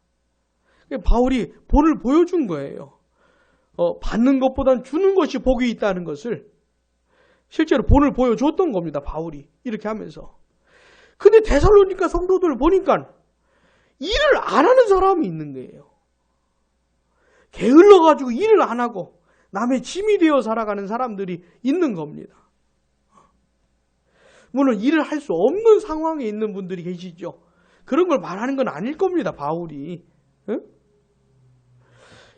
바울이 본을 보여준 거예요. 받는 것보단 주는 것이 복이 있다는 것을 실제로 본을 보여줬던 겁니다. 바울이 이렇게 하면서. 근데 데살로니가 성도들을 보니까 일을 안 하는 사람이 있는 거예요. 게을러가지고 일을 안 하고 남의 짐이 되어 살아가는 사람들이 있는 겁니다. 물론 일을 할 수 없는 상황에 있는 분들이 계시죠. 그런 걸 말하는 건 아닐 겁니다. 바울이. 응?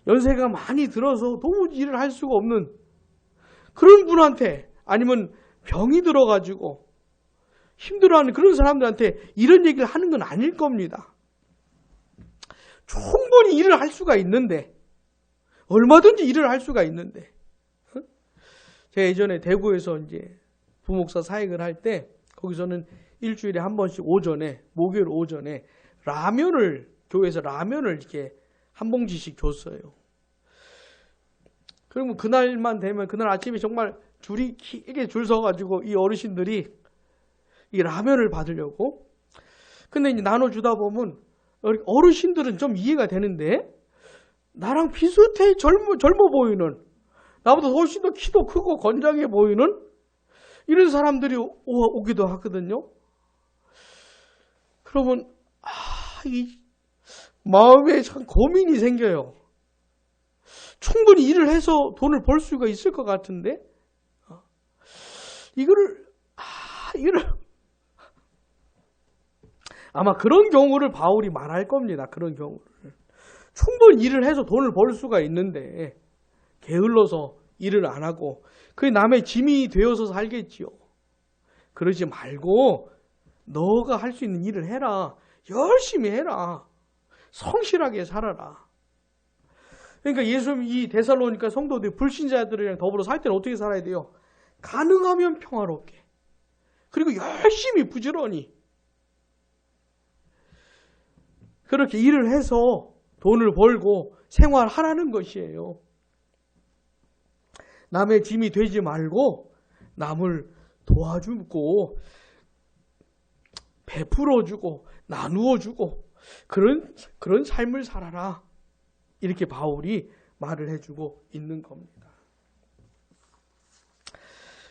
연세가 많이 들어서 도무지 일을 할 수가 없는 그런 분한테 아니면 병이 들어가지고 힘들어하는 그런 사람들한테 이런 얘기를 하는 건 아닐 겁니다. 충분히 일을 할 수가 있는데 얼마든지 일을 할 수가 있는데 제가 예전에 대구에서 이제 부목사 사역을 할 때 거기서는 일주일에 한 번씩 목요일 오전에 교회에서 라면을 이렇게 한 봉지씩 줬어요. 그러면 그날만 되면 그날 아침에 정말 줄이 길게 줄 서가지고 이 어르신들이 이 라면을 받으려고. 근데 이제 나눠주다 보면 어르신들은 좀 이해가 되는데 나랑 비슷해 젊어 보이는 나보다 훨씬 더 키도 크고 건장해 보이는 이런 사람들이 오기도 하거든요. 그러면 이 마음에 참 고민이 생겨요. 충분히 일을 해서 돈을 벌 수가 있을 것 같은데 이거를 아마 그런 경우를 바울이 말할 겁니다. 그런 경우를. 충분히 일을 해서 돈을 벌 수가 있는데 게을러서 일을 안 하고 그게 남의 짐이 되어서 살겠지요. 그러지 말고 너가 할 수 있는 일을 해라. 열심히 해라. 성실하게 살아라. 그러니까 이 데살로니가 성도들이 불신자들이랑 더불어 살 때는 어떻게 살아야 돼요? 가능하면 평화롭게. 그리고 열심히 부지런히 그렇게 일을 해서 돈을 벌고 생활하라는 것이에요. 남의 짐이 되지 말고 남을 도와주고 베풀어주고 나누어주고 그런 삶을 살아라. 이렇게 바울이 말을 해주고 있는 겁니다.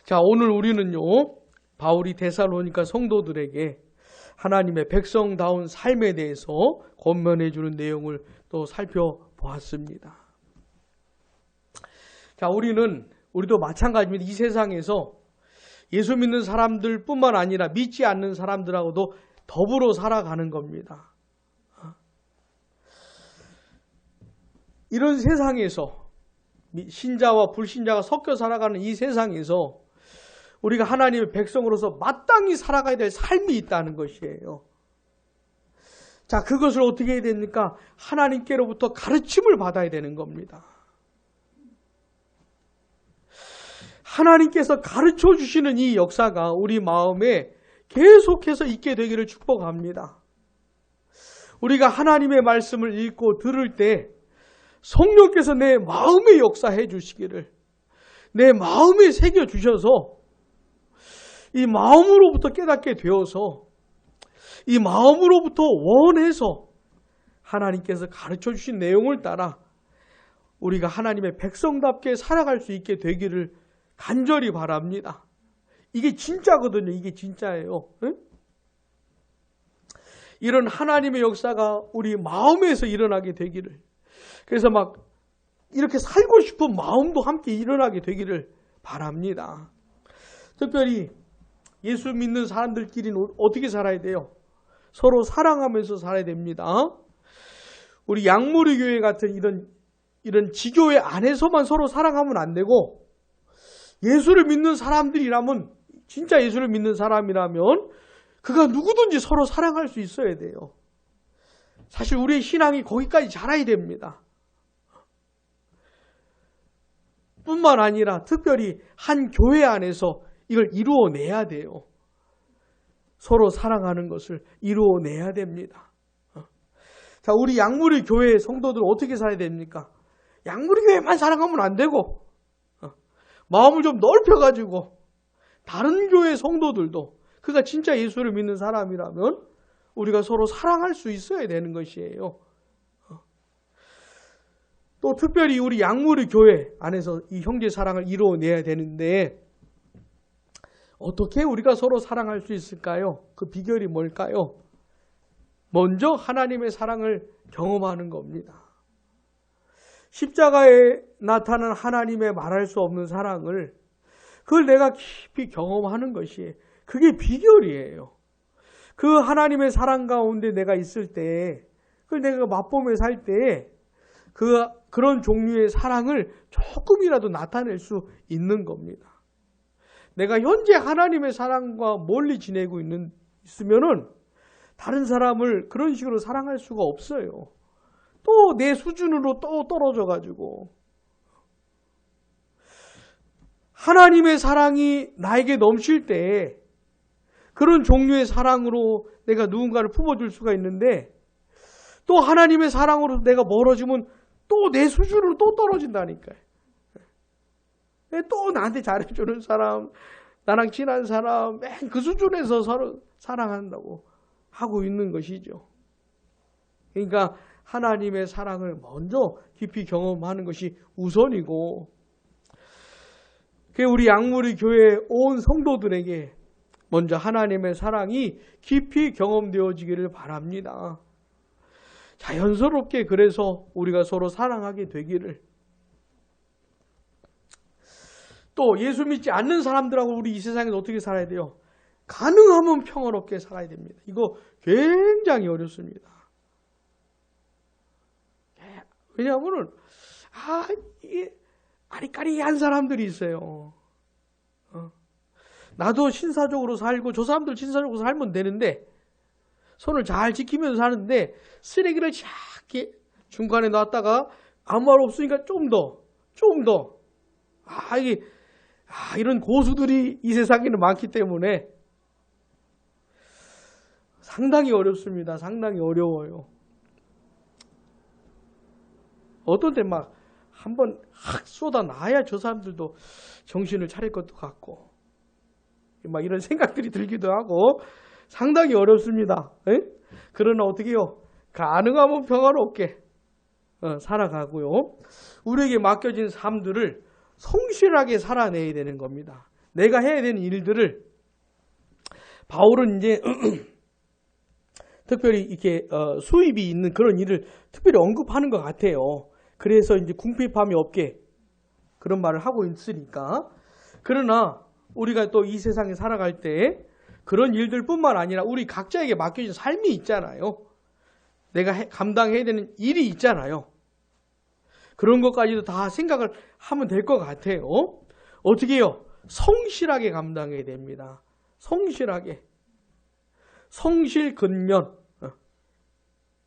자, 오늘 우리는요, 바울이 데살로니가 성도들에게 하나님의 백성다운 삶에 대해서 권면해 주는 내용을 또 살펴보았습니다. 자, 우리도 마찬가지입니다. 이 세상에서 예수 믿는 사람들뿐만 아니라 믿지 않는 사람들하고도 더불어 살아가는 겁니다. 이런 세상에서 신자와 불신자가 섞여 살아가는 이 세상에서 우리가 하나님의 백성으로서 마땅히 살아가야 될 삶이 있다는 것이에요. 자, 그것을 어떻게 해야 됩니까? 하나님께로부터 가르침을 받아야 되는 겁니다. 하나님께서 가르쳐 주시는 이 역사가 우리 마음에 계속해서 있게 되기를 축복합니다. 우리가 하나님의 말씀을 읽고 들을 때 성령께서 내 마음에 역사해 주시기를, 내 마음에 새겨 주셔서 이 마음으로부터 깨닫게 되어서 이 마음으로부터 원해서 하나님께서 가르쳐 주신 내용을 따라 우리가 하나님의 백성답게 살아갈 수 있게 되기를 간절히 바랍니다. 이게 진짜거든요. 이게 진짜예요. 응? 이런 하나님의 역사가 우리 마음에서 일어나게 되기를, 그래서 막 이렇게 살고 싶은 마음도 함께 일어나게 되기를 바랍니다. 특별히 예수 믿는 사람들끼리는 어떻게 살아야 돼요? 서로 사랑하면서 살아야 됩니다. 우리 양무리 교회 같은 이런 지교회 안에서만 서로 사랑하면 안 되고, 예수를 믿는 사람들이라면, 진짜 예수를 믿는 사람이라면 그가 누구든지 서로 사랑할 수 있어야 돼요. 사실 우리의 신앙이 거기까지 자라야 됩니다. 뿐만 아니라 특별히 한 교회 안에서 이걸 이루어내야 돼요. 서로 사랑하는 것을 이루어내야 됩니다. 자, 우리 양무리 교회 성도들은 어떻게 살아야 됩니까? 양무리 교회만 사랑하면 안 되고, 마음을 좀 넓혀가지고 다른 교회 성도들도 그가 진짜 예수를 믿는 사람이라면 우리가 서로 사랑할 수 있어야 되는 것이에요. 또 특별히 우리 양무리 교회 안에서 이 형제 사랑을 이루어내야 되는데, 어떻게 우리가 서로 사랑할 수 있을까요? 그 비결이 뭘까요? 먼저 하나님의 사랑을 경험하는 겁니다. 십자가에 나타난 하나님의 말할 수 없는 사랑을, 그걸 내가 깊이 경험하는 것이, 그게 비결이에요. 그 하나님의 사랑 가운데 내가 있을 때, 그걸 내가 맛보며 살 때 그런 종류의 사랑을 조금이라도 나타낼 수 있는 겁니다. 내가 현재 하나님의 사랑과 멀리 지내고 있으면은 다른 사람을 그런 식으로 사랑할 수가 없어요. 또 내 수준으로 또 떨어져가지고, 하나님의 사랑이 나에게 넘칠 때 그런 종류의 사랑으로 내가 누군가를 품어줄 수가 있는데, 또 하나님의 사랑으로 내가 멀어지면 또 내 수준으로 또 떨어진다니까요. 또 나한테 잘해주는 사람, 나랑 친한 사람, 맨 그 수준에서 서로 사랑한다고 하고 있는 것이죠. 그러니까 하나님의 사랑을 먼저 깊이 경험하는 것이 우선이고, 우리 양무리 교회 온 성도들에게 먼저 하나님의 사랑이 깊이 경험되어지기를 바랍니다. 자연스럽게 그래서 우리가 서로 사랑하게 되기를. 또 예수 믿지 않는 사람들하고 우리 이 세상에서 어떻게 살아야 돼요? 가능하면 평화롭게 살아야 됩니다. 이거 굉장히 어렵습니다. 왜냐하면 이게 아리까리한 사람들이 있어요. 나도 신사적으로 살고 저 사람들 신사적으로 살면 되는데, 손을 잘 지키면서 사는데 쓰레기를 작게 중간에 놨다가 아무 말 없으니까 좀 더 이런 고수들이 이 세상에는 많기 때문에 상당히 어렵습니다. 상당히 어려워요. 어떤 때 막 한번 쏟아놔야 저 사람들도 정신을 차릴 것도 같고, 막 이런 생각들이 들기도 하고 상당히 어렵습니다. 에? 그러나 어떻게 해요? 가능하면 평화롭게 살아가고요. 우리에게 맡겨진 삶들을 성실하게 살아내야 되는 겁니다. 내가 해야 되는 일들을, 바울은 이제 특별히 이렇게 수입이 있는 그런 일을 특별히 언급하는 것 같아요. 그래서 이제 궁핍함이 없게 그런 말을 하고 있으니까. 그러나 우리가 또 이 세상에 살아갈 때 그런 일들뿐만 아니라 우리 각자에게 맡겨진 삶이 있잖아요. 내가 감당해야 되는 일이 있잖아요. 그런 것까지도 다 생각을 하면 될 것 같아요. 어떻게 해요? 성실하게 감당해야 됩니다. 성실하게. 성실근면.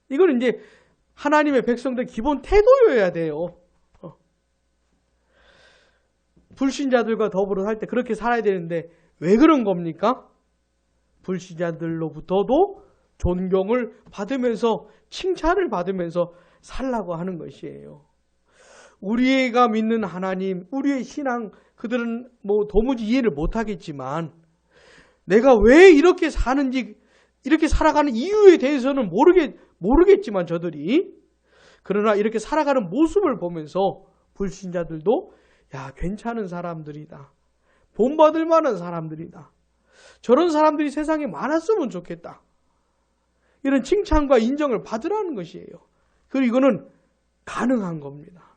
이건 이제 하나님의 백성들 기본 태도여야 돼요. 불신자들과 더불어 살 때 그렇게 살아야 되는데 왜 그런 겁니까? 불신자들로부터도 존경을 받으면서 칭찬을 받으면서 살라고 하는 것이에요. 우리가 믿는 하나님, 우리의 신앙, 그들은 뭐 도무지 이해를 못하겠지만 내가 왜 이렇게 사는지, 이렇게 살아가는 이유에 대해서는 모르겠지만 저들이, 그러나 이렇게 살아가는 모습을 보면서 불신자들도 야, 괜찮은 사람들이다. 본받을 만한 사람들이다. 저런 사람들이 세상에 많았으면 좋겠다. 이런 칭찬과 인정을 받으라는 것이에요. 그리고 이거는 가능한 겁니다.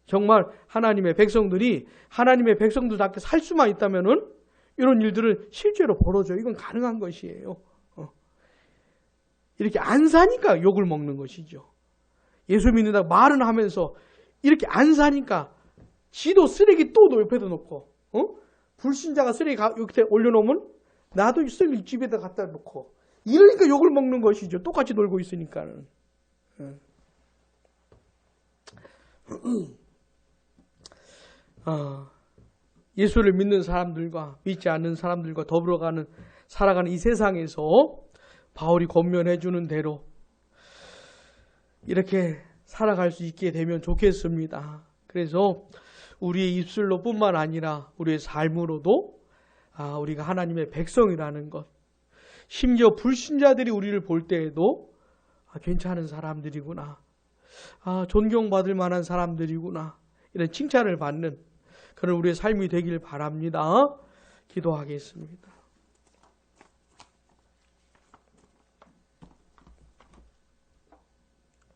정말 하나님의 백성들이 하나님의 백성들답게 살 수만 있다면은 이런 일들을 실제로 벌어져요. 이건 가능한 것이에요. 이렇게 안 사니까 욕을 먹는 것이죠. 예수 믿는다고 말은 하면서 이렇게 안 사니까 지도 쓰레기 또 옆에다 놓고, 불신자가 쓰레기 옆에 올려놓으면 나도 쓰레기 집에다 갖다 놓고, 이러니까 욕을 먹는 것이죠. 똑같이 놀고 있으니까는. 예수를 믿는 사람들과 믿지 않는 사람들과 더불어 살아가는 이 세상에서 바울이 권면해 주는 대로 이렇게 살아갈 수 있게 되면 좋겠습니다. 그래서 우리의 입술로 뿐만 아니라 우리의 삶으로도 우리가 하나님의 백성이라는 것, 심지어 불신자들이 우리를 볼 때에도 괜찮은 사람들이구나, 존경받을 만한 사람들이구나, 이런 칭찬을 받는 그런 우리의 삶이 되길 바랍니다. 기도하겠습니다.